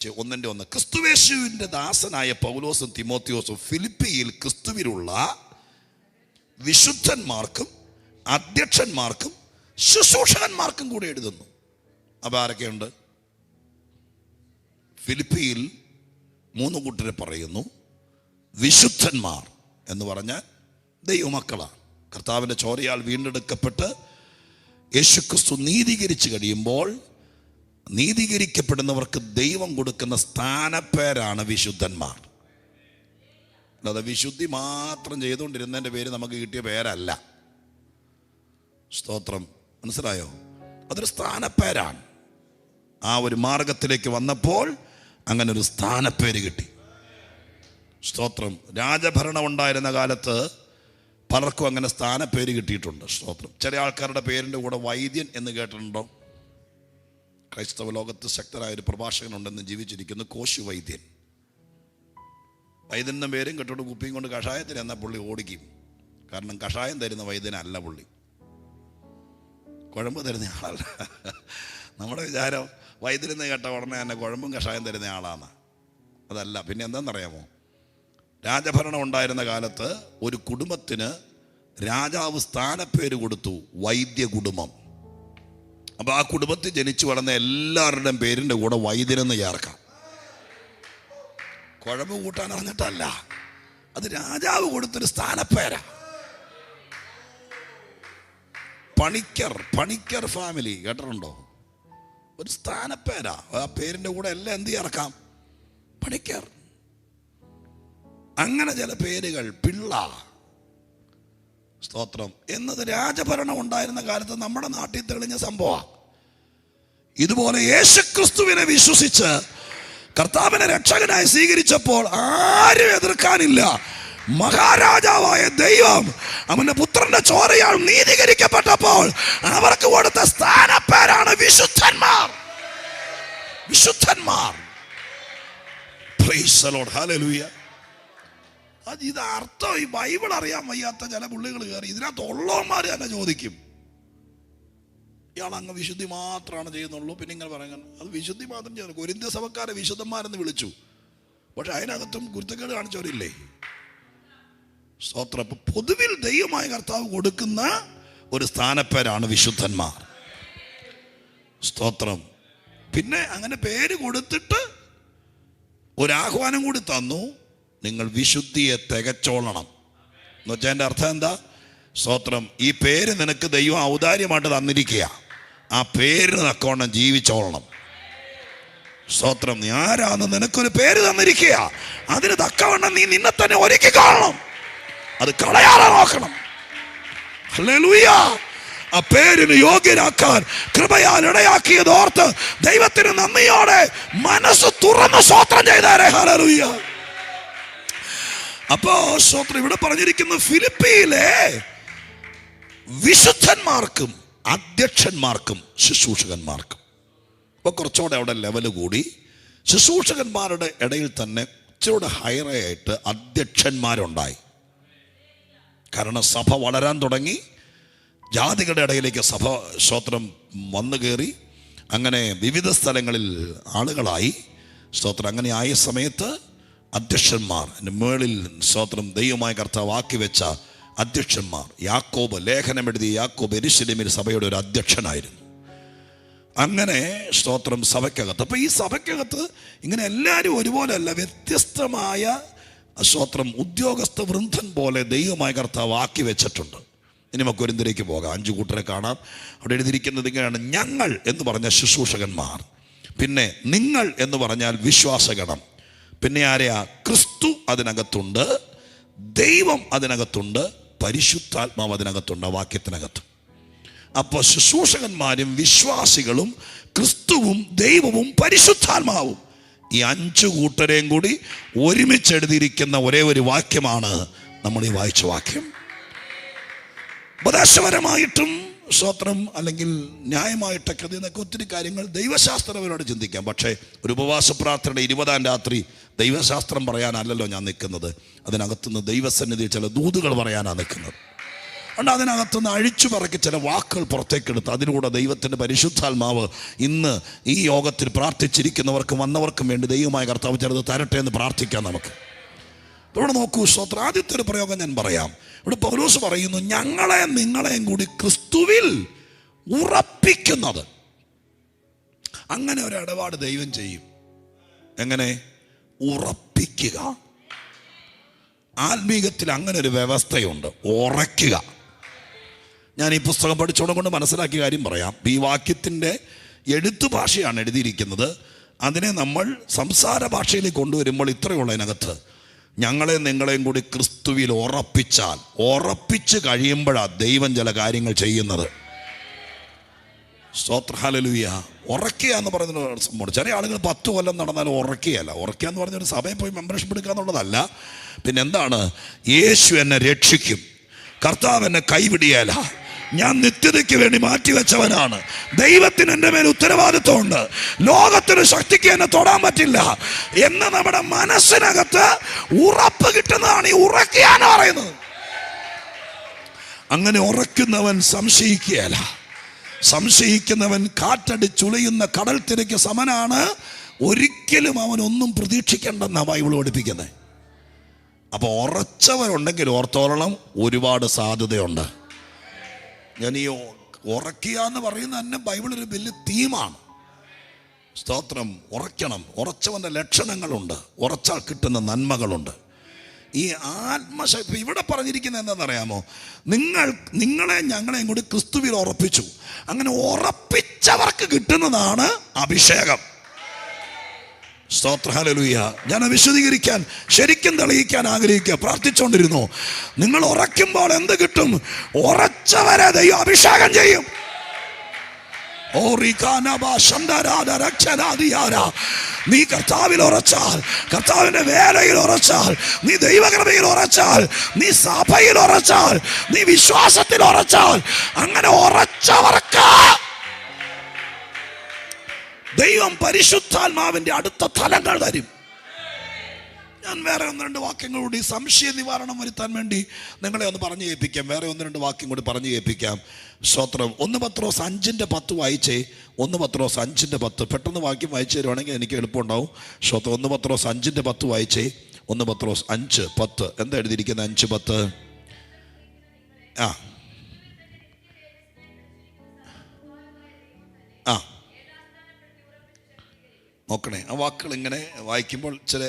1:1 ക്രിസ്തുവേശുവിൻ്റെ ദാസനായ പൗലോസും തിമോത്തിയോസും ഫിലിപ്പിയിൽ ക്രിസ്തുവിലുള്ള വിശുദ്ധന്മാർക്കും അധ്യക്ഷന്മാർക്കും ശുശ്രൂഷകന്മാർക്കും കൂടെ എഴുതുന്നു. അപ്പോൾ ആരൊക്കെയുണ്ട്? ഫിലിപ്പിയിൽ 3 കൂട്ടരെ പറയുന്നു. വിശുദ്ധന്മാർ എന്ന് പറഞ്ഞാൽ ദൈവമക്കളാണ്. കർത്താവിൻ്റെ ചോരയാൽ വീണ്ടെടുക്കപ്പെട്ട് യേശുക്രിസ്തു നീതീകരിച്ച് കഴിയുമ്പോൾ നീതീകരിക്കപ്പെടുന്നവർക്ക് ദൈവം കൊടുക്കുന്ന സ്ഥാനപ്പേരാണ് വിശുദ്ധന്മാർ. അല്ലാതെ വിശുദ്ധി മാത്രം ചെയ്തുകൊണ്ടിരുന്നതിൻ്റെ പേര് നമുക്ക് കിട്ടിയ പേരല്ല. സ്തോത്രം, മനസ്സിലായോ? അതൊരു സ്ഥാനപ്പേരാണ്. ആ ഒരു മാർഗത്തിലേക്ക് വന്നപ്പോൾ അങ്ങനെ ഒരു സ്ഥാനപ്പേര് കിട്ടി. സ്തോത്രം. രാജഭരണം ഉണ്ടായിരുന്ന കാലത്ത് പലർക്കും അങ്ങനെ സ്ഥാനപ്പേര് കിട്ടിയിട്ടുണ്ട്. സ്തോത്രം. ചില ആൾക്കാരുടെ പേരിൻ്റെ കൂടെ വൈദ്യൻ എന്ന് കേട്ടിട്ടുണ്ടോ? ക്രൈസ്തവ ലോകത്ത് ശക്തരായൊരു പ്രഭാഷകനുണ്ടെന്ന് ജീവിച്ചിരിക്കുന്നു, കോശി വൈദ്യൻ. വൈദ്യൻ എന്ന പേരും കെട്ടോട് കുപ്പിയും കൊണ്ട് കഷായത്തിന് എന്നാൽ പുള്ളി ഓടിക്കും. കാരണം കഷായം തരുന്ന വൈദ്യനല്ല പുള്ളി, കുഴമ്പ് തരുന്ന ആളല്ല. നമ്മുടെ വിചാരം വൈദ്യനെന്ന് കേട്ട ഉടനെ തന്നെ കുഴമ്പും കഷായം തരുന്ന ആളാണ്. അതല്ല. പിന്നെ എന്താണെന്നറിയാമോ? രാജഭരണം ഉണ്ടായിരുന്ന കാലത്ത് ഒരു കുടുംബത്തിന് രാജാവ് സ്ഥാനപ്പേര് കൊടുത്തു, വൈദ്യ കുടുംബം. അപ്പോൾ ആ കുടുംബത്തിൽ ജനിച്ചു വളർന്ന എല്ലാവരുടെയും പേരിൻ്റെ കൂടെ വൈദ്യനെന്ന് ചേർക്കാം. കുഴമ്പ് കൂട്ടാൻ അറിഞ്ഞിട്ടല്ല, അത് രാജാവ് കൊടുത്തൊരു സ്ഥാനപ്പേരാ. പണിക്കർ ഫാമിലി കേട്ടിട്ടുണ്ടോ? ഒരു സ്ഥാനപ്പേരാ. ആ പേരിൻ്റെ കൂടെ എല്ലാം എന്ത് ചേർക്കാം? പണിക്കർ. അങ്ങനെ ചില പേരുകൾ, പിള്ള. സ്തോത്രം. എന്നത് രാജഭരണം ഉണ്ടായിരുന്ന കാലത്ത് നമ്മുടെ നാട്ടിൽ തെളിഞ്ഞ സംഭവമാണ്. ഇതുപോലെ യേശുക്രിസ്തുവിനെ വിശ്വസിച്ച് കർത്താവിനെ രക്ഷകനായി സ്വീകരിച്ചപ്പോൾ ആരും എതിർക്കാനില്ല. മഹാരാജാവായ ദൈവം അവന്റെ പുത്രന്റെ ചോരയാൽ നീതീകരിക്കപ്പെട്ടപ്പോൾ അവർക്ക് കൊടുത്ത സ്ഥാനപ്പേരാണ് വിശുദ്ധന്മാർ. വിശുദ്ധന്മാർ. Praise the Lord. ഹല്ലേലൂയ. ഇത് അർത്ഥം ഈ ബൈബിൾ അറിയാൻ വയ്യാത്ത ചില പുള്ളികൾ കയറി ഇതിനകത്ത് ഉള്ളവന്മാർ തന്നെ ചോദിക്കും, ഇയാൾ അങ്ങ് വിശുദ്ധി മാത്രമാണ് ചെയ്യുന്നുള്ളൂ. പിന്നെ ഇങ്ങനെ പറയാൻ അത് വിശുദ്ധി മാത്രം ചെയ്യുന്നു. കൊരിന്ത്യ സഭക്കാരെ വിശുദ്ധന്മാരെന്ന് വിളിച്ചു, പക്ഷെ അതിനകത്തും കുരുത്തക്കേട് കാണിച്ചവരില്ലേ? സ്തോത്രം. പൊതുവിൽ ദൈവമായ കർത്താവ് കൊടുക്കുന്ന ഒരു സ്ഥാനപ്പേരാണ് വിശുദ്ധന്മാർ. സ്തോത്രം. പിന്നെ അങ്ങനെ പേര് കൊടുത്തിട്ട് ഒരാഹ്വാനം കൂടി തന്നു, നിങ്ങൾ വിശുദ്ധിയെ തികച്ചോളണം എന്ന് വെച്ചാൽ എൻ്റെ അർത്ഥം എന്താ? സ്തോത്രം. ഈ പേര് നിനക്ക് ദൈവം ഔദാര്യമായിട്ട് തന്നിരിക്കുക, ആ പേരിന് തക്കവണ്ണം ജീവിച്ചോളണം. സ്തോത്രം. നീ ആരാന്ന് നിനക്കൊരു പേര് തന്നിരിക്കുക, അതിന് തക്കവണ്ണം നീ നിന്നെ തന്നെ ഒരുക്കി കാണണം, അത് കളയാതെ നോക്കണം. ഹല്ലേലൂയ. ആ പേരിന് യോഗ്യരാക്കാൻ കൃപയാൽ ഇടയാക്കിയത് ഓർത്ത് ദൈവത്തിന് നന്ദിയോടെ മനസ്സ് തുറന്ന് സ്തോത്രം ചെയ്താരേ. ഹല്ലേലൂയ. അപ്പോ സ്തോത്രം. ഇവിടെ പറഞ്ഞിരിക്കുന്ന ഫിലിപ്പിയിലെ വിശുദ്ധന്മാർക്കും അധ്യക്ഷന്മാർക്കും ശുശ്രൂഷകന്മാർക്കും. അപ്പോൾ കുറച്ചുകൂടെ അവിടെ ലെവല് കൂടി. ശുശ്രൂഷകന്മാരുടെ ഇടയിൽ തന്നെ കുറച്ചുകൂടെ ഹയറായിട്ട് അധ്യക്ഷന്മാരുണ്ടായി. കാരണം സഭ വളരാൻ തുടങ്ങി, ജാതികളുടെ ഇടയിലേക്ക് സഭ സ്തോത്രം വന്നു കയറി, അങ്ങനെ വിവിധ സ്ഥലങ്ങളിൽ ആളുകളായി. സ്തോത്രം. അങ്ങനെ ആയ സമയത്ത് അധ്യക്ഷന്മാർ, എൻ്റെ മേളിൽ സ്തോത്രം ദൈവമായ കർത്താവ് ആക്കി വെച്ച അധ്യക്ഷന്മാർ. യാക്കോബ്, ലേഖനം എഴുതിയ യാക്കോബ് യെരൂശലേമിൽ സഭയുടെ ഒരു അധ്യക്ഷനായിരുന്നു. അങ്ങനെ സ്തോത്രം സഭയ്ക്കകത്ത്. അപ്പോൾ ഈ സഭയ്ക്കകത്ത് ഇങ്ങനെ എല്ലാവരും ഒരുപോലെ അല്ല, വ്യത്യസ്തമായ സ്തോത്രം ഉദ്യോഗസ്ഥ വൃന്ദൻ പോലെ ദൈവമായ കർത്താവ് ആക്കി വെച്ചിട്ടുണ്ട്. ഇനി നമുക്ക് കൊരിന്ത്യയിലേക്ക് പോകാം. 5 കൂട്ടരെ കാണാം. അവിടെ എഴുതിയിരിക്കുന്നത് ഇങ്ങനെയാണ്: ഞങ്ങൾ എന്ന് പറഞ്ഞ ശുശ്രൂഷകന്മാർ, പിന്നെ നിങ്ങൾ എന്ന് പറഞ്ഞാൽ വിശ്വാസഗണം, പിന്നെ ആരെയാ? ക്രിസ്തു അതിനകത്തുണ്ട്, ദൈവം അതിനകത്തുണ്ട്, പരിശുദ്ധാത്മാവ് അതിനകത്തുണ്ട്. ആ വാക്യത്തിനകത്ത്. അപ്പോൾ ശുശ്രൂഷകന്മാരും വിശ്വാസികളും ക്രിസ്തുവും ദൈവവും പരിശുദ്ധാത്മാവും, ഈ 5 കൂട്ടരെയും കൂടി ഒരുമിച്ച് എഴുതിയിരിക്കുന്ന ഒരേ ഒരു വാക്യമാണ് നമ്മൾ ഈ വായിച്ച വാക്യം. ഉപദേശപരമായിട്ടും സ്തോത്രം അല്ലെങ്കിൽ ന്യായമായിട്ടൊക്കെ ഇതിനൊക്കെ ഒത്തിരി കാര്യങ്ങൾ ദൈവശാസ്ത്രപരമായിട്ട് ചിന്തിക്കാം. പക്ഷേ ഒരു ഉപവാസ പ്രാർത്ഥനയുടെ 20-ാം രാത്രി ദൈവശാസ്ത്രം പറയാനല്ലല്ലോ ഞാൻ നിൽക്കുന്നത്. അതിനകത്തുനിന്ന് ദൈവസന്നിധി ചില ദൂതുകൾ പറയാനാണ് നിൽക്കുന്നത്. അതുകൊണ്ട് അതിനകത്തുനിന്ന് അഴിച്ചു പറക്കി ചില വാക്കുകൾ പുറത്തേക്കെടുത്ത് അതിലൂടെ ദൈവത്തിൻ്റെ പരിശുദ്ധാത്മാവ് ഇന്ന് ഈ യോഗത്തിൽ പ്രാർത്ഥിച്ചിരിക്കുന്നവർക്കും വന്നവർക്കും വേണ്ടി ദൈവമായ കർത്താവ് ചിലത് തരട്ടെ എന്ന് പ്രാർത്ഥിക്കാം. നമുക്ക് ഇവിടെ നോക്കൂ സ്തോത്രം. ആദ്യത്തെ ഒരു പ്രയോഗം ഞാൻ പറയാം. ഇവിടെ പൗലോസ് പറയുന്നു, ഞങ്ങളെയും നിങ്ങളെയും കൂടി ക്രിസ്തുവിൽ ഉറപ്പിക്കുന്നത്. അങ്ങനെ ഒരു ഇടപാട് ദൈവം ചെയ്യും. എങ്ങനെ? ഉറപ്പിക്കുക. ആത്മീകത്തിൽ അങ്ങനെ ഒരു വ്യവസ്ഥയുണ്ട്, ഉറയ്ക്കുക. ഞാൻ ഈ പുസ്തകം പഠിച്ചോണ്ട് മനസ്സിലാക്കിയ കാര്യം പറയാം. ഈ വാക്യത്തിൻ്റെ എഴുത്തു ഭാഷയാണ് എഴുതിയിരിക്കുന്നത്. അതിനെ നമ്മൾ സംസാര ഭാഷയിലേക്ക് കൊണ്ടുവരുമ്പോൾ ഇത്രയുള്ളതിനകത്ത് ഞങ്ങളെ നിങ്ങളെയും കൂടി ക്രിസ്തുവിൽ ഉറപ്പിച്ചാൽ, ഉറപ്പിച്ച് കഴിയുമ്പോഴാണ് ദൈവം ചില കാര്യങ്ങൾ ചെയ്യുന്നത്. സ്തോത്ര ഹല്ലേലൂയ. ഉറക്കുക എന്ന് പറയുന്ന സംഭവം. ചില ആളുകൾ 10 കൊല്ലം നടന്നാലും ഉറക്കുകയല്ല. ഉറക്കുക എന്ന് പറഞ്ഞൊരു സഭയിൽ പോയി മെമ്പർഷിപ്പ് എടുക്കുക എന്നുള്ളതല്ല. പിന്നെ എന്താണ്? യേശു എന്നെ രക്ഷിക്കും, കർത്താവ് എന്നെ കൈവിടിയല്ല, ഞാൻ നിത്യതയ്ക്ക് വേണ്ടി മാറ്റിവെച്ചവനാണ്, ദൈവത്തിന് എൻ്റെ മേൽ ഉത്തരവാദിത്വമുണ്ട്, ലോകത്തിന് ശക്തിക്ക് എന്നെ തൊടാൻ പറ്റില്ല എന്ന് നമ്മുടെ മനസ്സിനകത്ത് ഉറപ്പ് കിട്ടുന്നതാണ് ഈ ഉറക്കുക എന്ന് പറയുന്നത്. അങ്ങനെ ഉറക്കുന്നവൻ സംശയിക്കുകയല്ല. സംശയിക്കുന്നവൻ കാറ്റടിച്ചുളയുന്ന കടൽ തിരക്ക് സമനാണ്. ഒരിക്കലും അവനൊന്നും പ്രതീക്ഷിക്കേണ്ടെന്നാണ് ബൈബിൾ പഠിപ്പിക്കുന്നത്. അപ്പോൾ ഉറച്ചവരുണ്ടെങ്കിൽ ഓർത്തോളണം, ഒരുപാട് സാധ്യതയുണ്ട്. ഞാൻ ഈ ഉറക്കുക എന്ന് പറയുന്നത് തന്നെ ബൈബിളൊരു വലിയ തീമാണ്. സ്തോത്രം. ഉറയ്ക്കണം. ഉറച്ചവൻ്റെ ലക്ഷണങ്ങളുണ്ട്, ഉറച്ചാൽ കിട്ടുന്ന നന്മകളുണ്ട്. ഈ ആത്മശക്തി ഇവിടെ പറഞ്ഞിരിക്കുന്നത് എന്താണെന്നറിയാമോ? നിങ്ങളെ ഞങ്ങളെയും കൂടി ക്രിസ്തുവിൽ ഉറപ്പിച്ചു. അങ്ങനെ ഉറപ്പിച്ചവർക്ക് കിട്ടുന്നതാണ് അഭിഷേകം. സ്തോത്ര ഹല്ലേലൂയ. ഞാൻ വിശദീകരിക്കാൻ, ശരിക്കും തെളിയിക്കാൻ ആഗ്രഹിക്കുക. പ്രാർത്ഥിച്ചുകൊണ്ടിരുന്നു. നിങ്ങൾ ഉറയ്ക്കുമ്പോൾ എന്ത് കിട്ടും? ഉറച്ചവരെ ദൈവം അഭിഷേകം ചെയ്യും. നീ കർത്താവിൽ ഉറച്ചാൽ, കർത്താവിന്റെ വേലയിൽ ഉറച്ചാൽ, നീ ദൈവകൃപയിൽ ഉറച്ചാൽ, നീ സഭയിൽ ഉറച്ചാൽ, നീ വിശ്വാസത്തിൽ ഉറച്ചാൽ, അങ്ങനെ ഉറച്ചവർക്ക് ദൈവം പരിശുദ്ധാത്മാവിന്റെ അടുത്ത തലങ്ങൾ തരും. ഞാൻ വേറെ 1-2 വാക്യങ്ങൾ കൂടി സംശയ നിവാരണം വരുത്താൻ വേണ്ടി നിങ്ങളെ ഒന്ന് പറഞ്ഞു കേൾപ്പിക്കാം. വേറെ 1-2 വാക്യം കൂടി പറഞ്ഞു കേൾപ്പിക്കാം. സ്തോത്രം. 1 പത്രോസ് 5:10 വായിച്ചേ. 1 പത്രോസ് 5:10 പെട്ടെന്ന് വാക്യം വായിച്ചു തരുവാണെങ്കിൽ എനിക്ക് എളുപ്പമുണ്ടാവും. സ്തോത്രം. 1 പത്രോസ് 5:10 വായിച്ചേ. 1 പത്രോസ് 5:10 എന്താ എഴുതിയിരിക്കുന്നത്? 5:10. നോക്കണേ, ആ വാക്കുകൾ ഇങ്ങനെ വായിക്കുമ്പോൾ ചില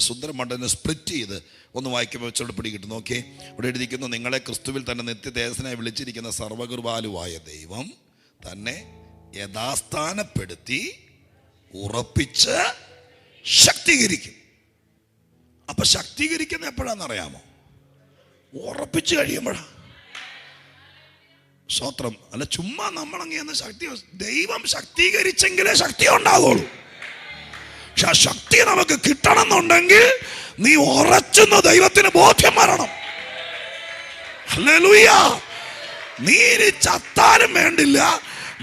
സുന്ദരമണ്ഡലിനെ സ്പ്ലിറ്റ് ചെയ്ത് ഒന്ന് വായിക്കുമ്പോൾ വെച്ചോട് പിടി കിട്ടും. നോക്കിയേ, ഇവിടെ എഴുതിയിരിക്കുന്നു, നിങ്ങളെ ക്രിസ്തുവിൽ തന്നെ നിത്യതേജസ്സിനായി വിളിച്ചിരിക്കുന്ന സർവകൃപാലുവായ ദൈവം തന്നെ യഥാസ്ഥാനപ്പെടുത്തി ഉറപ്പിച്ച് ശക്തീകരിക്കും. അപ്പൊ ശക്തീകരിക്കുന്ന എപ്പോഴാണെന്നറിയാമോ? ഉറപ്പിച്ച് കഴിയുമ്പോഴാണ്. സ്തോത്രം. അല്ല ചുമ്മാ നമ്മളങ്ങനെ ശക്തി, ദൈവം ശക്തീകരിച്ചെങ്കിലേ ശക്തി ഉണ്ടാകുള്ളൂ. പക്ഷെ ആ ശക്തി നമുക്ക് കിട്ടണം എന്നുണ്ടെങ്കിൽ നീ ഉറച്ചുന്ന ദൈവത്തിന് ബോധ്യം വരണം. ഹല്ലേലൂയ. നീ ചത്താലും വേണ്ടില്ല,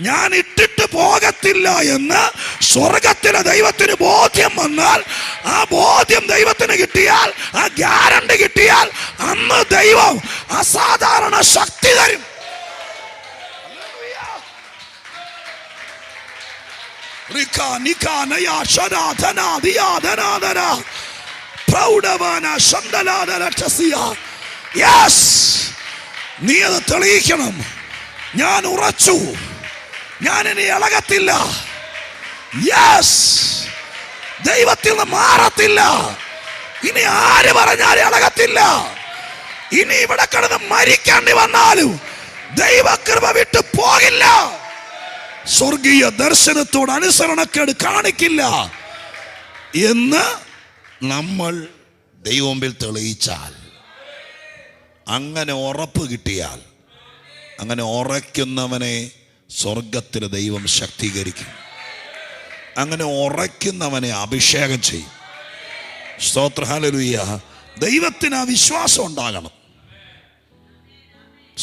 ഞാൻ ഇട്ടിട്ട് പോകത്തില്ല എന്ന് സ്വർഗത്തിലെ ദൈവത്തിന് ബോധ്യം വന്നാൽ, ആ ബോധ്യം ദൈവത്തിന് കിട്ടിയാൽ, ആ ഗ്യാരണ്ടി കിട്ടിയാൽ, അന്ന് ദൈവം അസാധാരണ ശക്തി തരും. നീ അത് തെളിയിക്കണം. ഞാൻ ഉറച്ചു, ഞാൻ ഇനി ഇളകത്തില്ല. ദൈവത്തിൽ നിന്ന് മാറത്തില്ല. ഇനി ആര് പറഞ്ഞാലും ഇളകത്തില്ല. ഇനി ഇവിടെ കിടന്ന് മരിക്കേണ്ടി വന്നാലും ദൈവകൃപ വിട്ടു പോകില്ല. സ്വർഗീയ ദർശനത്തോട് അനുസരണക്കേട് കാണിക്കില്ല എന്ന് നമ്മൾ ദൈവമുമ്പിൽ തെളിയിച്ചാൽ, അങ്ങനെ ഉറപ്പ് കിട്ടിയാൽ, അങ്ങനെ ഉറയ്ക്കുന്നവനെ സ്വർഗത്തിലെ ദൈവം ശക്തീകരിക്കും. അങ്ങനെ ഉറയ്ക്കുന്നവനെ അഭിഷേകം ചെയ്യും. സ്തോത്ര ഹല്ലേലൂയ. ദൈവത്തിന് ആ വിശ്വാസം ഉണ്ടാകണം.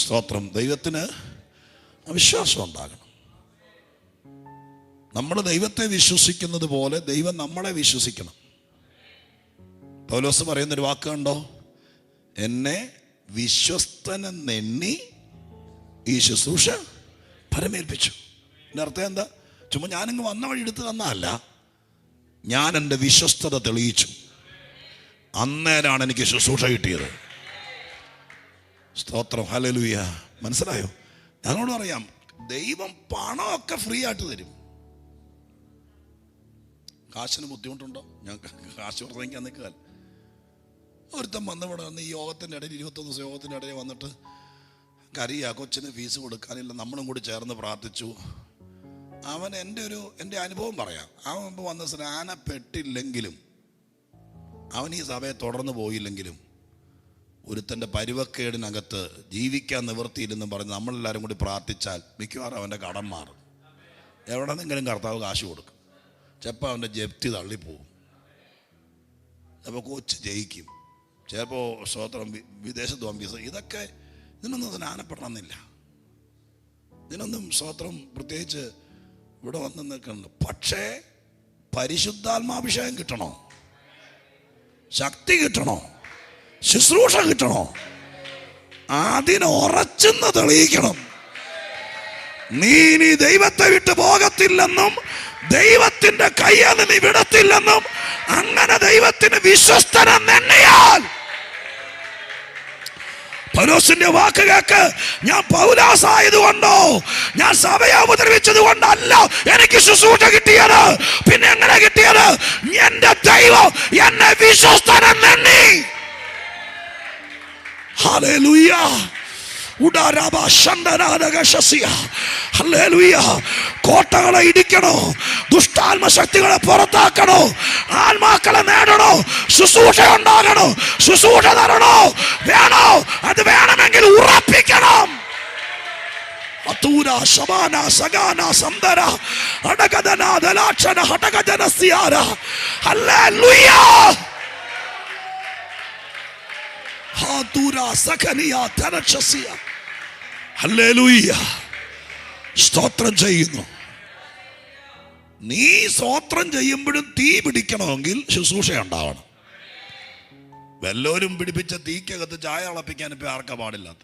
സ്തോത്രം. ദൈവത്തിന് ആ വിശ്വാസം ഉണ്ടാകണം. നമ്മൾ ദൈവത്തെ വിശ്വസിക്കുന്നത് പോലെ ദൈവം നമ്മളെ വിശ്വസിക്കണം. പൗലോസ് പറയുന്നൊരു വാക്ക് കണ്ടോ? എന്നെ വിശ്വസ്തനെന്നെണ്ണി ഈ ശുശ്രൂഷ ഫലമേൽപ്പിച്ചു. എൻ്റെ അർത്ഥം എന്താ? ചുമ്മാ ഞാനിങ്ങ് വന്ന വഴി എടുത്ത് തന്നതല്ല, ഞാൻ എൻ്റെ വിശ്വസ്തത തെളിയിച്ചു. അന്നേരാണ് എനിക്ക് ശുശ്രൂഷ കിട്ടിയത്. സ്തോത്രം, ഹല്ലേലൂയ. മനസ്സിലായോ? ഞങ്ങളോട് പറയാം, ദൈവം പണമൊക്കെ ഫ്രീ ആയിട്ട് തരും. കാശിന് ബുദ്ധിമുട്ടുണ്ടോ? ഞങ്ങൾക്ക് കാശ് പ്രസംഗിക്കാൻ നിൽക്കാൻ. ഒരുത്തം വന്നിവിടെ വന്ന് ഈ യോഗത്തിൻ്റെ ഇടയിൽ 21 ദിവസം യോഗത്തിൻ്റെ ഇടയിൽ വന്നിട്ട് കറിയാ കൊച്ചിന് ഫീസ് കൊടുക്കാനില്ല, നമ്മളും കൂടി ചേർന്ന് പ്രാർത്ഥിച്ചു. അവൻ എൻ്റെ അനുഭവം പറയാം. അവൻ മുമ്പ് വന്ന് സ്നാനപ്പെട്ടില്ലെങ്കിലും, അവൻ ഈ സഭയെ തുടർന്ന് പോയില്ലെങ്കിലും, ഒരുത്തൻ്റെ പരുവക്കേടിനകത്ത് ജീവിക്കാൻ നിവൃത്തിയില്ലെന്നും പറഞ്ഞ് നമ്മളെല്ലാവരും കൂടി പ്രാർത്ഥിച്ചാൽ മിക്കവാറും അവൻ്റെ കടം മാറും. എവിടെ നിന്നെങ്കിലും കർത്താവ് കാശ് കൊടുക്കും. ചിലപ്പോൾ അവൻ്റെ ജപ്തി തള്ളിപ്പോവും, ചിലപ്പോൾ കൊച്ച് ജയിക്കും, ചിലപ്പോൾ സ്വതന്ത്രം വിദേശത്ത് വമ്പീസ്. ഇതിനൊന്നും സ്നാനപ്പെടണമെന്നില്ല, ഇതിനൊന്നും സ്വതന്ത്രം പ്രത്യേകിച്ച് ഇവിടെ വന്ന് നിൽക്കണം. പക്ഷേ പരിശുദ്ധാത്മാഭിഷേകം കിട്ടണോ, ശക്തി കിട്ടണോ, ശുശ്രൂഷ കിട്ടണോ, അതിനുറച്ചെന്ന് തെളിയിക്കണം. നീ ഇനി ദൈവത്തെ വിട്ട് പോകത്തില്ലെന്നും ദൈവത്തിന്റെ കയ്യിൽ നീ വിടത്തില്ലെന്നും അങ്ങനെ ദൈവത്തിന് വിശ്വസ്തനെന്നിയാൽ, പൗലോസിന്റെ വാക്ക് കേക്ക്, ഞാൻ പൗലോസ് ആയതുകൊണ്ടോ ഞാൻ സഭയെ ഉപദ്രവിച്ചത് കൊണ്ടല്ല എനിക്ക് ശുശ്രൂഷ കിട്ടിയത്. പിന്നെ എങ്ങനെ കിട്ടിയത്? എന്റെ ദൈവം എന്നെ വിശ്വസ്തനെന്നി. ഹല്ലേലൂയ. കോട്ടകളെ ഇടിക്കണോ, ദുഷ്ടാത്മശക്തികളെ പുറത്താക്കണോ, ആത്മാക്കളെ നേടണോ, ശുശ്രൂഷ ഉണ്ടാകണോ, ശുശ്രൂഷ തരണോ, വേണോ? അത് വേണമെങ്കിൽ ഉറപ്പിക്കണം. സ്തോത്രം ചെയ്യുന്നു. നീ സ്തോത്രം ചെയ്യുമ്പോഴും തീ പിടിക്കണമെങ്കിൽ ശുശ്രൂഷ ഉണ്ടാവണം. വല്ലവരും പിടിപ്പിച്ച തീക്കകത്ത് ചായ തിളപ്പിക്കാൻ ഇപ്പൊ ആർക്കാ പാടില്ലാത്ത?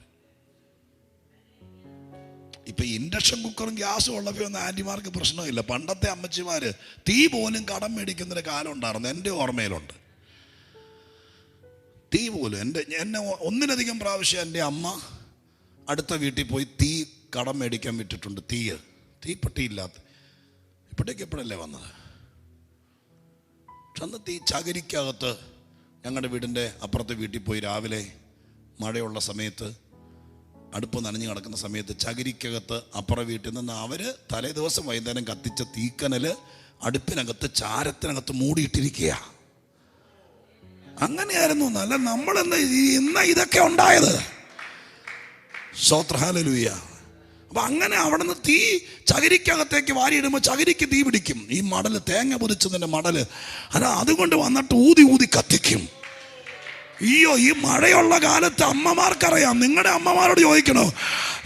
ഇപ്പൊ ഇൻഡക്ഷൻ കുക്കറും ഗ്യാസും ഉള്ളപ്പോ ഒന്നും ആന്റിമാർക്ക് പ്രശ്നമില്ല. പണ്ടത്തെ അമ്മച്ചിമാര് തീ പോലും കടം മേടിക്കുന്നൊരു കാലം ഉണ്ടായിരുന്നു, എൻ്റെ ഓർമ്മയിലുണ്ട്. തീ പോലും എന്നെ ഒന്നിലധികം പ്രാവശ്യം എൻ്റെ അമ്മ അടുത്ത വീട്ടിൽ പോയി തീ കടം മേടിക്കാൻ വിട്ടിട്ടുണ്ട്. തീപ്പെട്ടിയില്ലാത്ത. ഇപ്പോഴേക്ക് എപ്പോഴല്ലേ വന്നത്? പക്ഷെ അന്ന് തീ ചകരിക്കകത്ത് ഞങ്ങളുടെ വീടിൻ്റെ അപ്പുറത്തെ വീട്ടിൽ പോയി രാവിലെ മഴയുള്ള സമയത്ത്, അടുപ്പ് നനഞ്ഞു കിടക്കുന്ന സമയത്ത് ചകരിക്കകത്ത് അപ്പുറം വീട്ടിൽ നിന്ന് അവർ തലേ ദിവസം വൈകുന്നേരം കത്തിച്ച തീക്കനൽ അടുപ്പിനകത്ത് ചാരത്തിനകത്ത് മൂടിയിട്ടിരിക്കുക. അങ്ങനെയായിരുന്നു. നല്ല ഇന്ന് ഇതൊക്കെ ഉണ്ടായത്. സ്തോത്രം, ഹല്ലേലൂയ. അപ്പൊ അങ്ങനെ അവിടെ നിന്ന് തീ ചകരിക്കകത്തേക്ക് വാരിയിടുമ്പോൾ ചകരിക്ക് തീ പിടിക്കും. ഈ മടല്, തേങ്ങ പൊതിച്ചതിന്റെ മടല്, അതുകൊണ്ട് വന്നിട്ട് ഊതി ഊതി കത്തിക്കും. അയ്യോ, ഈ മഴയുള്ള കാലത്ത് അമ്മമാർക്കറിയാം. നിങ്ങളുടെ അമ്മമാരോട് ചോദിക്കണോ,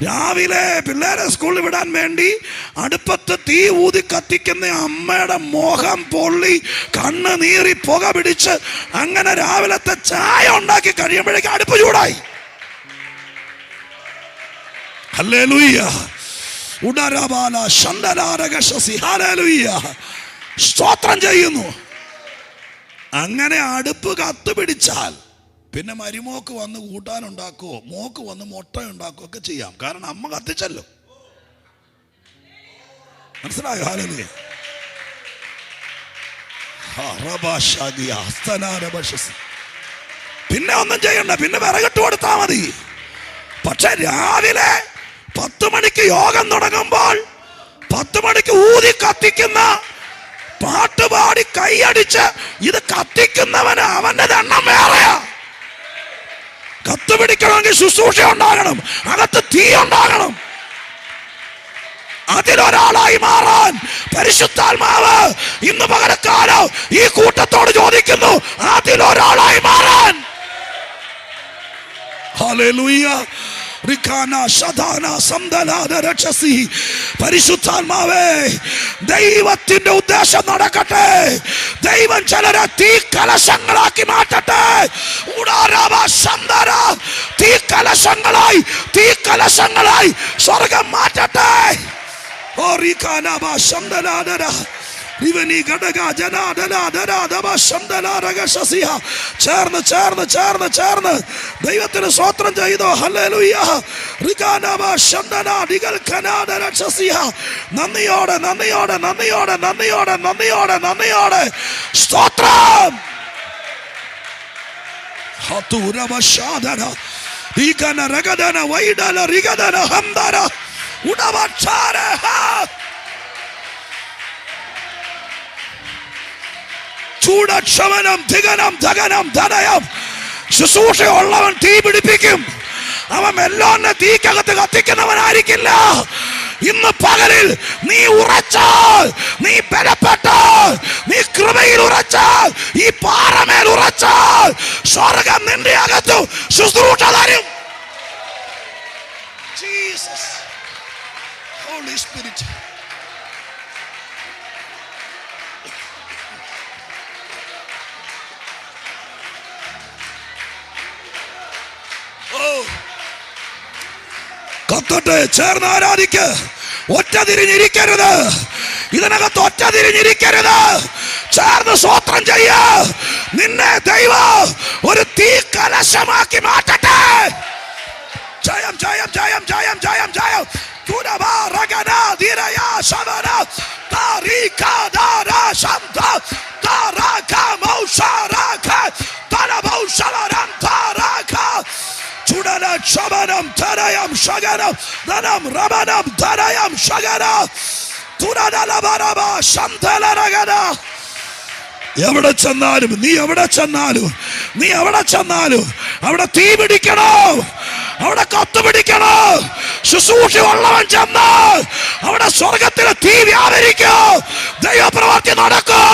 രാവിലെ പിള്ളേരെ സ്കൂളിൽ വിടാൻ വേണ്ടി അടുപ്പത്ത് തീ ഊതി കത്തിക്കുന്ന അമ്മയുടെ മോഹം പൊള്ളി കണ്ണ് നീറി പുക പിടിച്ച് അങ്ങനെ രാവിലത്തെ ചായ ഉണ്ടാക്കി കഴിയുമ്പോഴേക്ക് അടുപ്പ് ചൂടായി. ഹല്ലേലൂയ. ഉടരബാല ശന്തലാരകശസി. ഹല്ലേലൂയ. സ്തോത്രം ചെയ്യുന്നു. അങ്ങനെ അടുപ്പ് കത്തുപിടിച്ചാൽ പിന്നെ മരുമോക്ക് വന്ന് കൂട്ടാനുണ്ടാക്കുവോ, മോക്ക് വന്ന് മുട്ട ഉണ്ടാക്കുവോ ഒക്കെ ചെയ്യാം. കാരണം അമ്മ കത്തിച്ചല്ലോ. മനസ്സിലായോ? ഹല്ലേലൂയ. പിന്നെ ഒന്നും ചെയ്യണ്ട, പിന്നെ വിറകിട്ട് കൊടുത്താൽ മതി. പക്ഷെ രാവിലെ 10 മണിക്ക് യോഗം തുടങ്ങുമ്പോൾ 10 മണിക്ക് ഊതി കത്തിക്കുന്ന, പാട്ടുപാടി കൈയടിച്ച് ഇത് കത്തിക്കുന്നവന് അവന്റെ ദണ്ണം വേറെയാ. കത്തുപിടിക്കണമെങ്കിൽ ശുശ്രൂഷ ഉണ്ടാകണം, അകത്ത് തീ ഉണ്ടാകണം. അതിലൊരാളായി മാറാൻ പരിശുദ്ധാത്മാവ് ഇന്ന് പകരക്കാലം ഈ കൂട്ടത്തോട് ചോദിക്കുന്നു, അതിലൊരാളായി മാറാൻ. ഹല്ലേലൂയ. പരിശുദ്ധാത്മാവേ, ദൈവത്തിന്റെ ഉദ്ദേശം നടക്കട്ടെ. ദൈവം ചിലരെ തീ കലശങ്ങളാക്കി മാറ്റട്ടെ. തീ കലശങ്ങളായി സ്വർഗം മാറ്റട്ടെ. ചേർന്ന് ചേർന്ന് ചേർന്ന് ചേർന്ന് ദൈവത്തിന് സ്തോത്രം ചെയ്തോ. ഹല്ലേലൂയ. നന്ദിയോടെ നന്ദിയോടെ നന്ദിയോടെ നന്ദിയോടെ നന്ദിയോടെ നന്ദിയോടെ സ്തോത്രം. ചൂടക്ഷമനം ധികനം ധകനം ധനയം. ശുശ്രൂഷയുള്ളവൻ തീ പിടിപ്പിക്കും. അവൻ എല്ലോന്നെ തീക്കകത്ത് കത്തിക്കുന്നവനായിരിക്കില്ല. ഇന്ന് പകലിൽ നീ ഉറച്ചാൽ, നീ ബലപ്പെട്ടാൽ, നീ കൃപയിൽ ഉറച്ചാൽ, ഈ പാറമേൽ ഉറച്ചാൽ, സ്വർഗം നിന്റെ അകത്തു ശുശ്രൂഷ തരും. Jesus, holy spirit. കത്തട്ടെ, ചേർന്ന് ആരാധിക്ക്. ഒറ്റ തിരിഞ്ഞിരിക്കരുത്, ഇതിനകത്ത് ഒറ്റ തിരിഞ്ഞിരിക്കരുത്. ചേർന്ന് സ്തോത്രം ചെയ്യ. നിന്നെ ദൈവം ഒരു തീ കലശമാക്കി മാറ്റട്ടെ. ജയം ജയം ജയം ജയം ജയം ജയം. ചുടലക്ഷമനം ധനയം ശകനം ധനം രമനം ധനയം ശകന തുരനലവരമ ശന്തലരകന. എവിടെ ചെന്നാലും, നീ എവിടെ ചെന്നാലും, നീ എവിടെ ചെന്നാലും അവിടെ തീ പിടിക്കണോ, അവിടെ കത്ത് പിടിക്കണോ. ശുശ്രൂഷ ഉള്ളവൻ ചെന്നാൽ അവിടെ സ്വർഗത്തിലെ തീ വ്യാപരിക്കോ, ദൈവപ്രവൃത്തി നടക്കോ.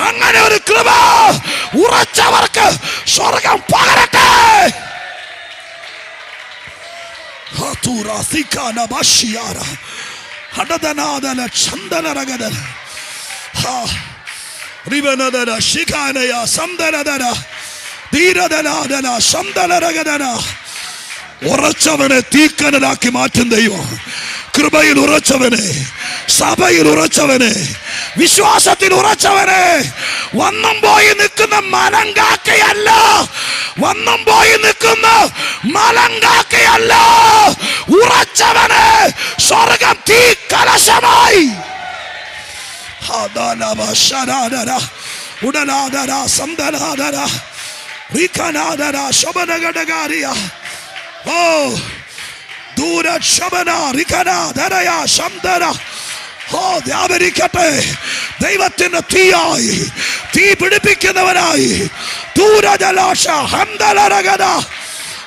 അങ്ങനെ ഒരു കൃപ ഉറച്ചവർക്ക് സ്വർഗം പകരട്ടെ. ഉറച്ചവനെ തീക്കനലാക്കി മാറ്റും ദൈവം. കൃപയിൽ ഉറച്ചവനെ, സഭയിൽ ഉറച്ചവനെ, വിശ്വാസത്തിൽ ഉറച്ചവനെ. വന്നും പോയി നിൽക്കുന്ന മലങ്കാക്കയല്ല, വന്നും പോയി നിൽക്കുന്ന മലങ്കാക്കയല്ല, ഉറച്ചവനെ സ്വർഗം തീ കലശമായി. ഉടലാദര സന്തനാദര റിഖനാദര ശബനഗടകാരിയ. ഓ ദൂരക്ഷമന റിഖനാദരയ ശബ്ദന. ഓ വ്യാപരിക്കട്ടെ ദൈവത്തിന്റെ തീയായി, തീ പിടിപ്പിക്കുന്നവനായി. ദൂരജലാശ ഹംദലരഗന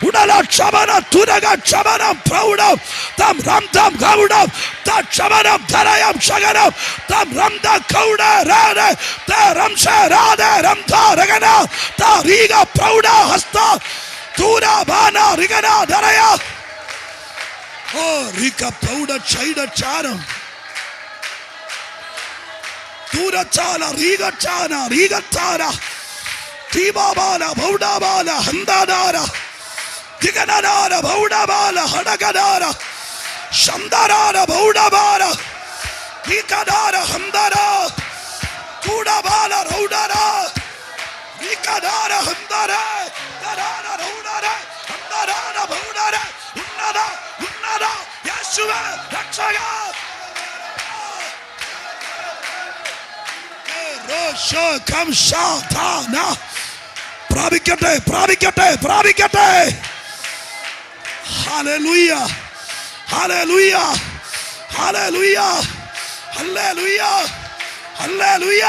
ഉടലക്ഷമന തുരഗക്ഷമനം പ്രൗഢം തം റംദം ഗൗഡം തക്ഷമനം ധനയം ശകനം തം റംദ ഗൗഡ രാന തരംശ രാധ രംധ രഗന തരീഗ പ്രൗഢ ഹസ്ത ദൂരബാന റിഗന ധരയ. ഓ റിക പ്രൗഢ ഛൈഡ ചാരം ദൂരച്ചാല റീഗച്ചാന റീഗത്താര തീബാബാല ബൗഡാബാല ഹന്ദാദാര ദിഗനനാര ബൗഡാബാല ഹടഗദാര ശന്ദരാര ബൗഡാബാല ദീകദാര ഹന്ദര കൂഡബാല റൗഡര ദീകദാര ഹന്ദര ദരാര റൗഡര ഹന്ദരാര ബൗഡര ഉന്നത ഉന്നത യേശുവേ രക്ഷക. പ്രാപിക്കട്ടെ പ്രാപിക്കട്ടെ പ്രാപിക്കട്ടെ. Hallelujah hallelujah hallelujah hallelujah hallelujah.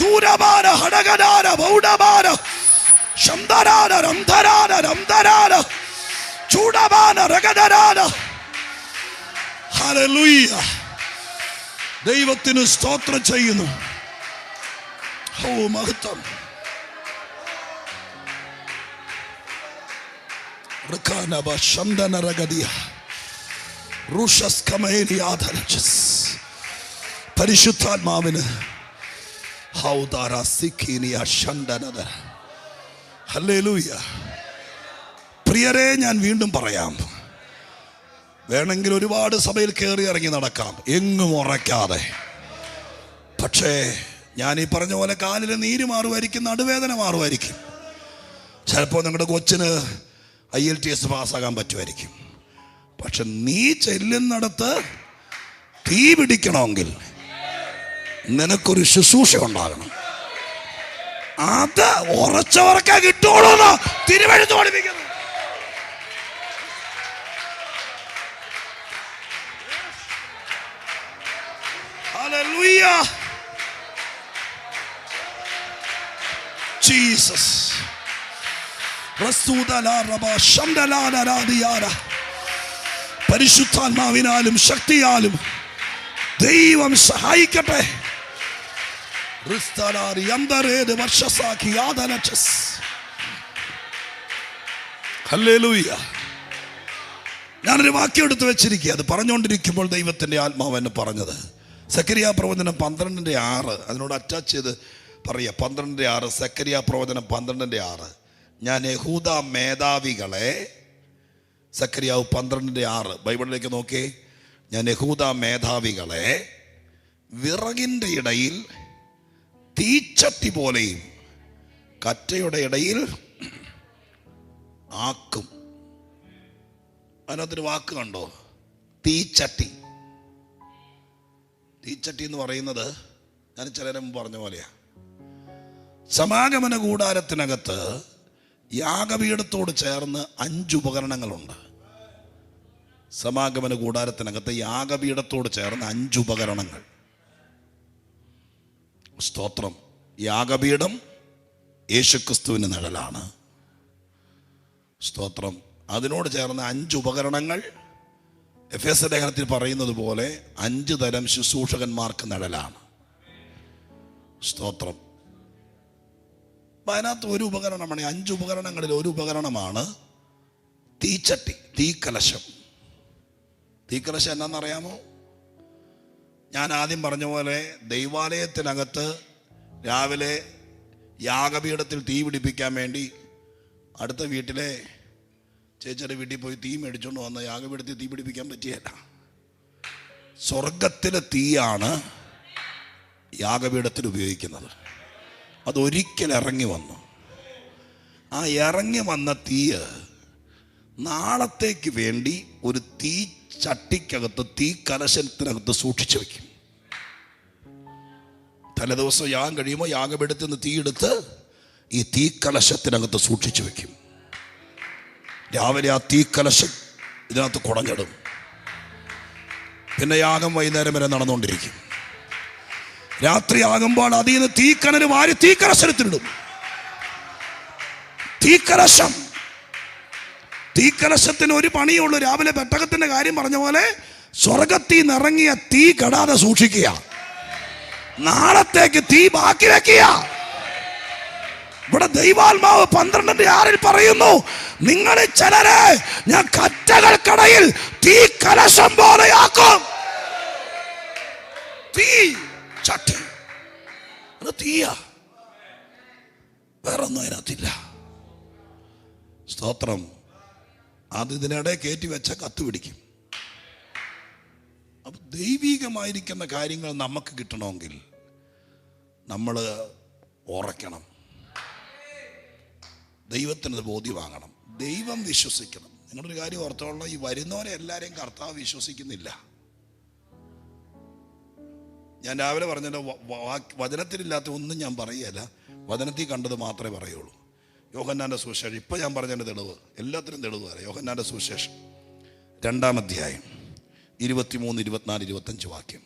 ദൂരബാര ഹടഗദാര ബൗഡബാര ശംദരാര രംധരാര രംധരാര ചൂഡബാന രഗദരാര. ഹല്ലേലൂയ. ദൈവത്തിന് സ്തോത്രം ചെയ്യുന്നു. ഓ മഹത്വം. പരിശുദ്ധാത്മാവിന് ഹല്ലേലൂയ. പ്രിയരെ, ഞാൻ വീണ്ടും പറയാം, വേണമെങ്കിൽ ഒരുപാട് സഭയിൽ കയറി ഇറങ്ങി നടക്കാം, എങ്ങും ഉറയ്ക്കാതെ. പക്ഷേ ഞാൻ ഈ പറഞ്ഞ പോലെ കാലിലെ നീര് മാറുമായിരിക്കും, നടുവേദന മാറുമായിരിക്കും. ചിലപ്പോൾ നിങ്ങളുടെ കൊച്ചിന് IELTS പാസ്സാകാൻ പറ്റുമായിരിക്കും. പക്ഷെ നീ ചെല്ലുന്നിടത്ത് തീ പിടിക്കണമെങ്കിൽ നിനക്കൊരു ശുശ്രൂഷ ഉണ്ടാകണം. അത് ഉറച്ചവർക്കെ കിട്ടുള്ളൂ തിരുവെഴുത്ത് പഠിപ്പിക്കുന്നു. Hallelujah, Jesus. പരിശുദ്ധാത്മാവിനാലും ശക്തിയാലും ദൈവം സഹായിക്കട്ടെ. ഹല്ലേലൂയ. ഞാനൊരു വാക്യം എടുത്ത് വെച്ചിരിക്കുക. അത് പറഞ്ഞുകൊണ്ടിരിക്കുമ്പോൾ ദൈവത്തിൻ്റെ ആത്മാവ് എന്നെ പറഞ്ഞത് സെക്കറിയ പ്രവചനം 12:6 അതിനോട് അറ്റാച്ച് ചെയ്ത് പറയുക. 12:6 സെക്കറിയ പ്രവചനം 12:6. ഞാൻ യഹൂദ മേധാവികളെ, സെക്കറിയാവ് 12:6 ബൈബിളിലേക്ക് നോക്കി. ഞാൻ യഹൂദ മേധാവികളെ വിറകിൻ്റെ ഇടയിൽ തീച്ചട്ടി പോലെയും കറ്റയുടെ ഇടയിൽ ആക്കും. അതിനകത്തൊരു വാക്ക് കണ്ടോ? തീച്ചട്ടി. തീച്ചട്ടി എന്ന് പറയുന്നത് ഞാൻ ചിലരെ മുമ്പ് പറഞ്ഞ പോലെയാ. സമാഗമന കൂടാരത്തിനകത്ത് യാഗപീഠത്തോട് ചേർന്ന് 5 ഉപകരണങ്ങളുണ്ട്. സമാഗമന കൂടാരത്തിനകത്ത് യാഗപീഠത്തോട് ചേർന്ന് 5 ഉപകരണങ്ങൾ. സ്തോത്രം. യാഗപീഠം യേശുക്രിസ്തുവിന് നിഴലാണ്. സ്തോത്രം. അതിനോട് ചേർന്ന 5 ഉപകരണങ്ങൾ എഫേസ്യ ലേഖനത്തിൽ പറയുന്നത് പോലെ 5 തരം ശുശ്രൂഷകന്മാർക്ക് നിഴലാണ്. സ്തോത്രം. അതിനകത്ത് ഒരു ഉപകരണമാണ്, 5 ഉപകരണങ്ങളിൽ ഒരു ഉപകരണമാണ് തീച്ചട്ടി, തീക്കലശം. തീക്കലശം എന്നാന്നറിയാമോ? ഞാൻ ആദ്യം പറഞ്ഞ പോലെ ദൈവാലയത്തിനകത്ത് രാവിലെ യാഗപീഠത്തിൽ തീ പിടിപ്പിക്കാൻ വേണ്ടി അടുത്ത വീട്ടിലെ ചേച്ചിയുടെ വീട്ടിൽ പോയി തീ മേടിച്ചുകൊണ്ട് വന്ന യാഗപീഠത്തിൽ തീ പിടിപ്പിക്കാൻ പറ്റിയല്ല. സ്വർഗത്തിലെ തീയാണ് യാഗപീഠത്തിൽ ഉപയോഗിക്കുന്നത്. അതൊരിക്കൽ ഇറങ്ങി വന്നു. ആ ഇറങ്ങി വന്ന തീയ് നാളത്തേക്ക് വേണ്ടി ഒരു തീ ചട്ടിക്കകത്ത്, തീ കലശത്തിനകത്ത് സൂക്ഷിച്ചു വെക്കും. തലേദിവസം യാഗം കഴിയുമ്പോൾ യാഗപീഠത്തിൽ നിന്ന് തീയെടുത്ത് ഈ തീ കലശത്തിനകത്ത് സൂക്ഷിച്ചു വെക്കും. രാവിലെ ആ തീ കലശം ഇതിനകത്ത് കുടഞ്ഞിടും. പിന്നെ യാഗം വൈകുന്നേരം വരെ നടന്നുകൊണ്ടിരിക്കും. രാത്രിയാകുമ്പോൾ അതിൽ നിന്ന് തീക്കനൽ വാരി തീക്കലശത്തിലിടും. തീക്കലശം. തീക്കലശത്തിന് ഒരു പണിയുള്ളൂ. രാവിലെ പെട്ടകത്തിന്റെ കാര്യം പറഞ്ഞ പോലെ സ്വർഗത്തിൽ നിന്നിറങ്ങിയ തീ കെടാതെ സൂക്ഷിക്കുക, നാളത്തേക്ക് തീ ബാക്കി വെക്കുക. ഇവിടെ ദൈവാത്മാവ് 12:6 പറയുന്നു, നിങ്ങളിൽ ചിലരെ ഞാൻ കറ്റകൾക്കടയിൽ തീ കലശം പോലെയാക്കും. തീ ചട്ടി, അത് തീയാ, വേറൊന്നും അതിനകത്തില്ല. സ്തോത്രം. അത് ഇതിനിടെ കയറ്റി വെച്ച കത്ത് പിടിക്കും. അപ്പൊ ദൈവികമായിരിക്കുന്ന കാര്യങ്ങൾ നമുക്ക് കിട്ടണമെങ്കിൽ നമ്മൾ ഉറയ്ക്കണം, ദൈവത്തിനത് ബോധ്യമാകണം, ദൈവം വിശ്വസിക്കണം. നിങ്ങളൊരു കാര്യം ഓർത്തോളണം, ഈ വരുന്നവരെ എല്ലാവരെയും കർത്താവ് വിശ്വസിക്കുന്നില്ല. ഞാൻ രാവിലെ പറഞ്ഞല്ലോ, വചനത്തിലില്ലാത്ത ഒന്നും ഞാൻ പറയുകയല്ല, വചനത്തിൽ കണ്ടത് മാത്രമേ പറയുള്ളൂ. യോഹന്നാന്റെ സുവിശേഷം, ഇപ്പം ഞാൻ പറഞ്ഞതിൻ്റെ തെളിവ്, എല്ലാത്തിനും തെളിവ് പറയാം. യോഹന്നാന്റെ സുവിശേഷം 2-ാം അധ്യായം 23, 24, 25 വാക്യം.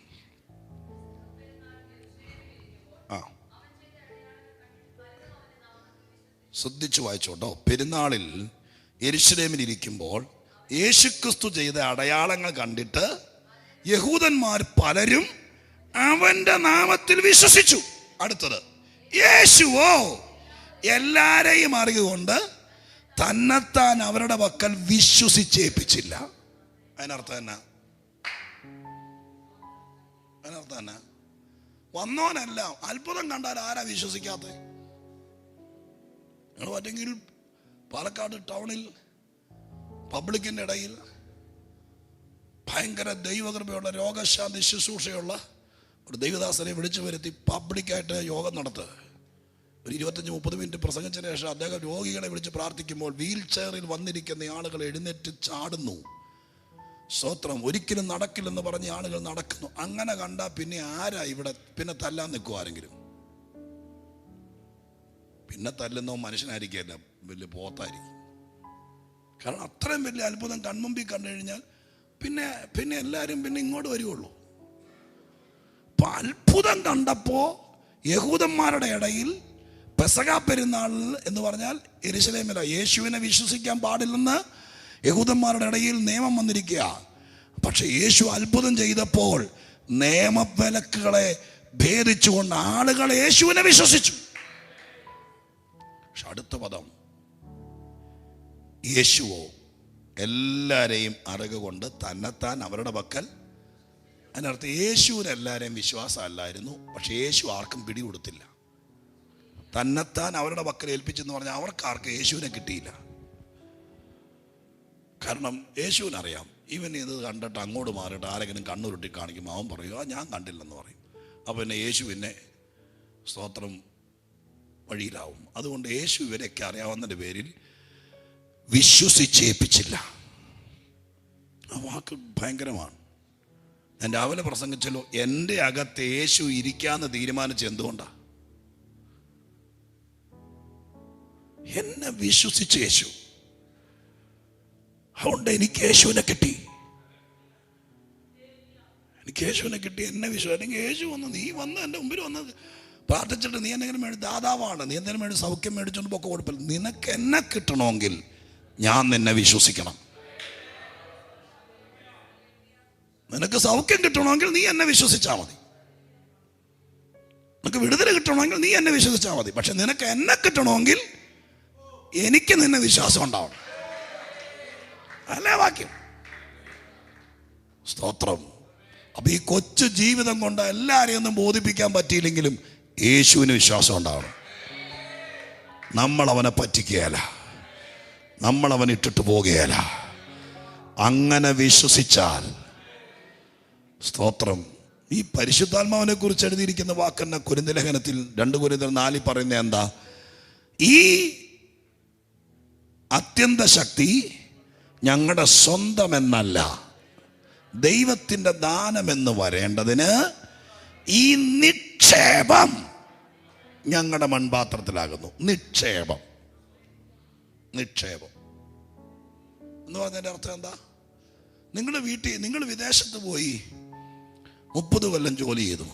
ശ്രദ്ധിച്ചു വായിച്ചോട്ടോ. പെരുന്നാളിൽ യെരൂശലേമിൽ ഇരിക്കുമ്പോൾ യേശുക്രിസ്തു ചെയ്ത അടയാളങ്ങൾ കണ്ടിട്ട് യഹൂദന്മാർ പലരും അവന്റെ നാമത്തിൽ വിശ്വസിച്ചു. അടുത്തത്, യേശുവോ എല്ലാരെയും അറിയുകൊണ്ട് തന്നെത്താൻ അവരുടെ പക്കൽ വിശ്വസിച്ചേൽപ്പിച്ചില്ല. അതിനർത്ഥം എന്നാ? വന്നോനല്ല. അത്ഭുതം കണ്ടാൽ ആരാ വിശ്വസിക്കാത്ത? നിങ്ങൾ പറ്റെങ്കിൽ പാലക്കാട് ടൗണിൽ പബ്ലിക്കിന്റെ ഇടയിൽ ഭയങ്കര ദൈവകൃപയുള്ള രോഗശാന്തി ശുശ്രൂഷയുള്ള ഒരു ദൈവദാസനെ വിളിച്ചു വരുത്തി പബ്ലിക്കായിട്ട് യോഗം നടത്തുക. ഒരു 25-30 മിനിറ്റ് പ്രസംഗിച്ചതിന് ശേഷം അദ്ദേഹം രോഗികളെ വിളിച്ച് പ്രാർത്ഥിക്കുമ്പോൾ വീൽ ചെയറിൽ വന്നിരിക്കുന്ന ആളുകൾ എഴുന്നേറ്റ് ചാടുന്നു. സ്തോത്രം. ഒരിക്കലും നടക്കില്ലെന്ന് പറഞ്ഞ ആളുകൾ നടക്കുന്നു. അങ്ങനെ കണ്ടാൽ പിന്നെ ആരാ ഇവിടെ പിന്നെ തല്ലാൻ നിൽക്കും? ആരെങ്കിലും പിന്നെ തല്ലുന്നോ മനുഷ്യനായിരിക്കില്ല, വലിയ പോത്തായിരിക്കും. കാരണം അത്രയും വലിയ അത്ഭുതം കൺമുമ്പിൽ കണ്ടു കഴിഞ്ഞാൽ പിന്നെ എല്ലാവരും പിന്നെ ഇങ്ങോട്ട് വരുവുള്ളൂ. അപ്പൊ അത്ഭുതം കണ്ടപ്പോ യഹൂദന്മാരുടെ ഇടയിൽ പെസഹ പെരുന്നാൾ എന്ന് പറഞ്ഞാൽ യെരൂശലേമില യേശുവിനെ വിശ്വസിക്കാൻ പാടില്ലെന്ന് യഹൂദന്മാരുടെ ഇടയിൽ നിയമം വന്നിരിക്കുക. പക്ഷെ യേശു അത്ഭുതം ചെയ്തപ്പോൾ നിയമവിലക്കുകളെ ഭേദിച്ചുകൊണ്ട് ആളുകൾ യേശുവിനെ വിശ്വസിച്ചു. പക്ഷെ അടുത്ത പദം, യേശുവോ എല്ലാരെയും അറിവുകൊണ്ട് തന്നെത്താൻ അവരുടെ പക്കൽ. അതിനർത്ഥം യേശുവിന് എല്ലാവരെയും വിശ്വാസം അല്ലായിരുന്നു, പക്ഷെ യേശു ആർക്കും പിടികൊടുത്തില്ല. തന്നെത്താൻ അവരുടെ പക്കൽ ഏൽപ്പിച്ചെന്ന് പറഞ്ഞാൽ അവർക്കാർക്കും യേശുവിനെ കിട്ടിയില്ല. കാരണം യേശുവിനറിയാം ഇവൻ ഇത് കണ്ടിട്ട് അങ്ങോട്ട് മാറിയിട്ട് ആരെങ്കിലും കണ്ണുരുട്ടി കാണിക്കുമ്പോൾ അവൻ പറയും ഞാൻ കണ്ടില്ലെന്ന് പറയും. അപ്പോൾ പിന്നെ യേശുവിനെ സ്തോത്രം വഴിയിലാവും. അതുകൊണ്ട് യേശു ഇവരെയൊക്കെ അറിയാവുന്നതിൻ്റെ പേരിൽ വിശ്വസിച്ചേൽപ്പിച്ചില്ല. ആ വാക്ക് ഭയങ്കരമാണ്. ഞാൻ രാവിലെ പ്രസംഗിച്ചല്ലോ, എൻ്റെ അകത്ത് യേശു ഇരിക്കാന്ന് തീരുമാനിച്ച എന്തുകൊണ്ടാ? എന്നെ വിശ്വസിച്ച യേശു. അതുകൊണ്ട് എനിക്ക് യേശുവിനെ കിട്ടി. എന്നെ വിശ്വാസം. അല്ലെങ്കിൽ യേശു വന്ന് നീ വന്ന് എൻ്റെ മുമ്പിൽ വന്ന് പ്രാർത്ഥിച്ചിട്ട് നീ എന്തെങ്കിലും ദാതാവാണ്, നീ എന്തെങ്കിലും വേണ്ടി സൗഖ്യം മേടിച്ചോണ്ട് പൊക്കെ കുഴപ്പമില്ല. നിനക്ക് എന്നെ കിട്ടണമെങ്കിൽ ഞാൻ നിന്നെ വിശ്വസിക്കണം. നിനക്ക് സൗഖ്യം കിട്ടണമെങ്കിൽ നീ എന്നെ വിശ്വസിച്ചാൽ മതി. നിനക്ക് വിടുതൽ കിട്ടണമെങ്കിൽ നീ എന്നെ വിശ്വസിച്ചാൽ മതി. പക്ഷെ നിനക്ക് എന്നെ കിട്ടണമെങ്കിൽ എനിക്ക് നിന്നെ വിശ്വാസം ഉണ്ടാവണം. അല്ലേ വാക്യം? സ്തോത്രം. അപ്പൊ ഈ കൊച്ചു ജീവിതം കൊണ്ട് എല്ലാരെയും ഒന്നും ബോധിപ്പിക്കാൻ പറ്റിയില്ലെങ്കിലും യേശുവിന് വിശ്വാസം ഉണ്ടാവണം. നമ്മൾ അവനെ പറ്റിക്കുകയല്ല, നമ്മൾ അവൻ ഇട്ടിട്ട് പോകുകയല്ല. അങ്ങനെ വിശ്വസിച്ചാൽ സ്തോത്രം. ഈ പരിശുദ്ധാത്മാവിനെ കുറിച്ച് എഴുതിയിരിക്കുന്ന വാക്കെന്ന കൊരിന്ത്യർ ലേഖനത്തിൽ 2 കൊരിന്ത്യർ 4 പറയുന്നത് എന്താ? ഈ അത്യന്ത ശക്തി ഞങ്ങളുടെ സ്വന്തമെന്നല്ല, ദൈവത്തിൻ്റെ ദാനമെന്ന് വരേണ്ടതിന് ഈ നിക്ഷേപം ഞങ്ങളുടെ മൺപാത്രത്തിലാകുന്നു. നിക്ഷേപം എന്ന് പറഞ്ഞതിൻ്റെ അർത്ഥം എന്താ? നിങ്ങൾ വിദേശത്ത് പോയി 30 കൊല്ലം ജോലി ചെയ്തു,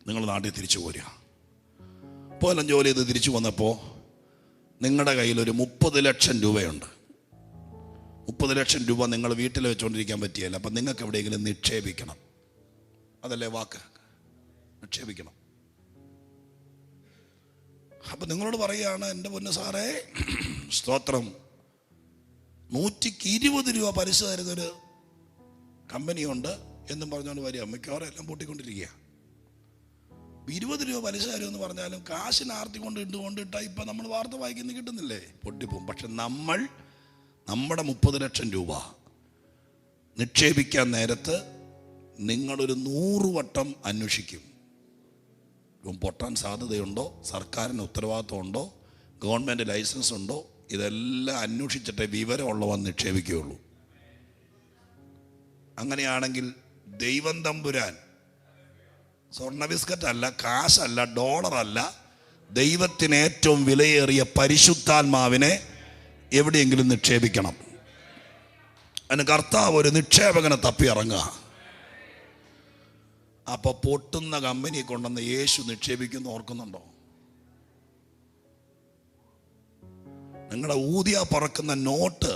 നിങ്ങൾ നാട്ടിൽ തിരിച്ചു പോരുക. 30 കൊല്ലം ജോലി ചെയ്ത് തിരിച്ചു വന്നപ്പോൾ നിങ്ങളുടെ കയ്യിൽ ഒരു 30 ലക്ഷം രൂപയുണ്ട്. 30 ലക്ഷം രൂപ നിങ്ങൾ വീട്ടിൽ വെച്ചുകൊണ്ടിരിക്കാൻ പറ്റിയല്ല. അപ്പം നിങ്ങൾക്ക് എവിടെയെങ്കിലും നിക്ഷേപിക്കണം. അതല്ലേ വാക്ക്? നിക്ഷേപിക്കണം. അപ്പം നിങ്ങളോട് പറയുകയാണ്, എൻ്റെ പൊന്നു സാറേ, സ്തോത്രം, 120 രൂപ പലിശ തരുന്നൊരു കമ്പനിയുണ്ട് എന്നും പറഞ്ഞുകൊണ്ട് വരിക. മിക്കവാറും എല്ലാം പൂട്ടിക്കൊണ്ടിരിക്കുക. 20 രൂപ പലിശ തരുമെന്ന് പറഞ്ഞാലും കാശിന് ആർത്തി കൊണ്ടിട്ടാൽ ഇപ്പം നമ്മൾ വാർത്ത വായിക്കുന്ന കിട്ടുന്നില്ലേ? പൊട്ടിപ്പോവും. പക്ഷെ നമ്മുടെ 30 ലക്ഷം രൂപ നിക്ഷേപിക്കാൻ നേരത്ത് നിങ്ങളൊരു 100 വട്ടം അന്വേഷിക്കും. പൊട്ടാൻ സാധ്യതയുണ്ടോ, സർക്കാരിന് ഉത്തരവാദിത്വം ഉണ്ടോ, ഗവൺമെൻറ് ലൈസൻസ് ഉണ്ടോ, ഇതെല്ലാം അന്വേഷിച്ചിട്ടേ വിവരമുള്ളവൻ നിക്ഷേപിക്കുകയുള്ളൂ. അങ്ങനെയാണെങ്കിൽ ദൈവം തമ്പുരാൻ സ്വർണ്ണ ബിസ്ക്കറ്റ് അല്ല, കാശല്ല, ഡോളറല്ല, ദൈവത്തിന് ഏറ്റവും വിലയേറിയ പരിശുദ്ധാത്മാവിനെ എവിടെയെങ്കിലും നിക്ഷേപിക്കണം. അതിന് കർത്താവ് ഒരു നിക്ഷേപകനെ തപ്പി ഇറങ്ങുക. അപ്പൊ പൊട്ടുന്ന കമ്പനി കൊണ്ടുവന്ന് യേശു നിക്ഷേപിക്കുന്ന ഓർക്കുന്നുണ്ടോ? നിങ്ങളുടെ ഊതിയ പറക്കുന്ന നോട്ട്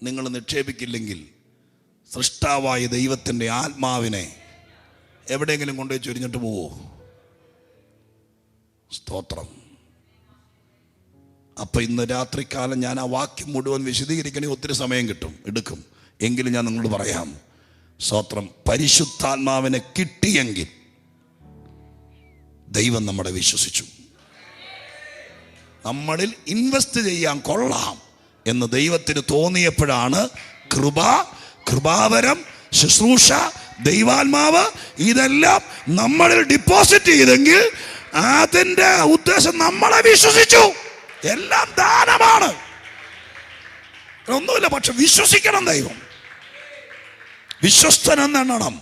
നിങ്ങൾ നിക്ഷേപിക്കില്ലെങ്കിൽ സൃഷ്ടാവായ ദൈവത്തിൻ്റെ ആത്മാവിനെ എവിടെയെങ്കിലും കൊണ്ടുപോയി ചൊരിഞ്ഞിട്ട് പോവോ? സ്തോത്രം. അപ്പം ഇന്ന് രാത്രികാലം ഞാൻ ആ വാക്യം മുഴുവൻ വിശദീകരിക്കണമെങ്കിൽ ഒത്തിരി സമയം എടുക്കും. എങ്കിലും ഞാൻ നിങ്ങളോട് പറയാം, സ്തോത്രം, പരിശുദ്ധാത്മാവിനെ കിട്ടിയെങ്കിൽ ദൈവം നമ്മളെ വിശ്വസിച്ചു. നമ്മളിൽ ഇൻവെസ്റ്റ് ചെയ്യാൻ കൊള്ളാം എന്ന് ദൈവത്തിന് തോന്നിയപ്പോഴാണ് കൃപാവരം, ശുശ്രൂഷ, ദൈവാത്മാവ് ഇതെല്ലാം നമ്മളിൽ ഡിപ്പോസിറ്റ് ചെയ്തെങ്കിൽ അതിൻ്റെ ഉദ്ദേശം നമ്മളെ വിശ്വസിച്ചു. എല്ലാം ദാനമാണ്, ഒന്നുമില്ല. പക്ഷെ വിശ്വസിക്കണം. ദൈവം വിശ്വസ്തനെന്നെണ്ണണം.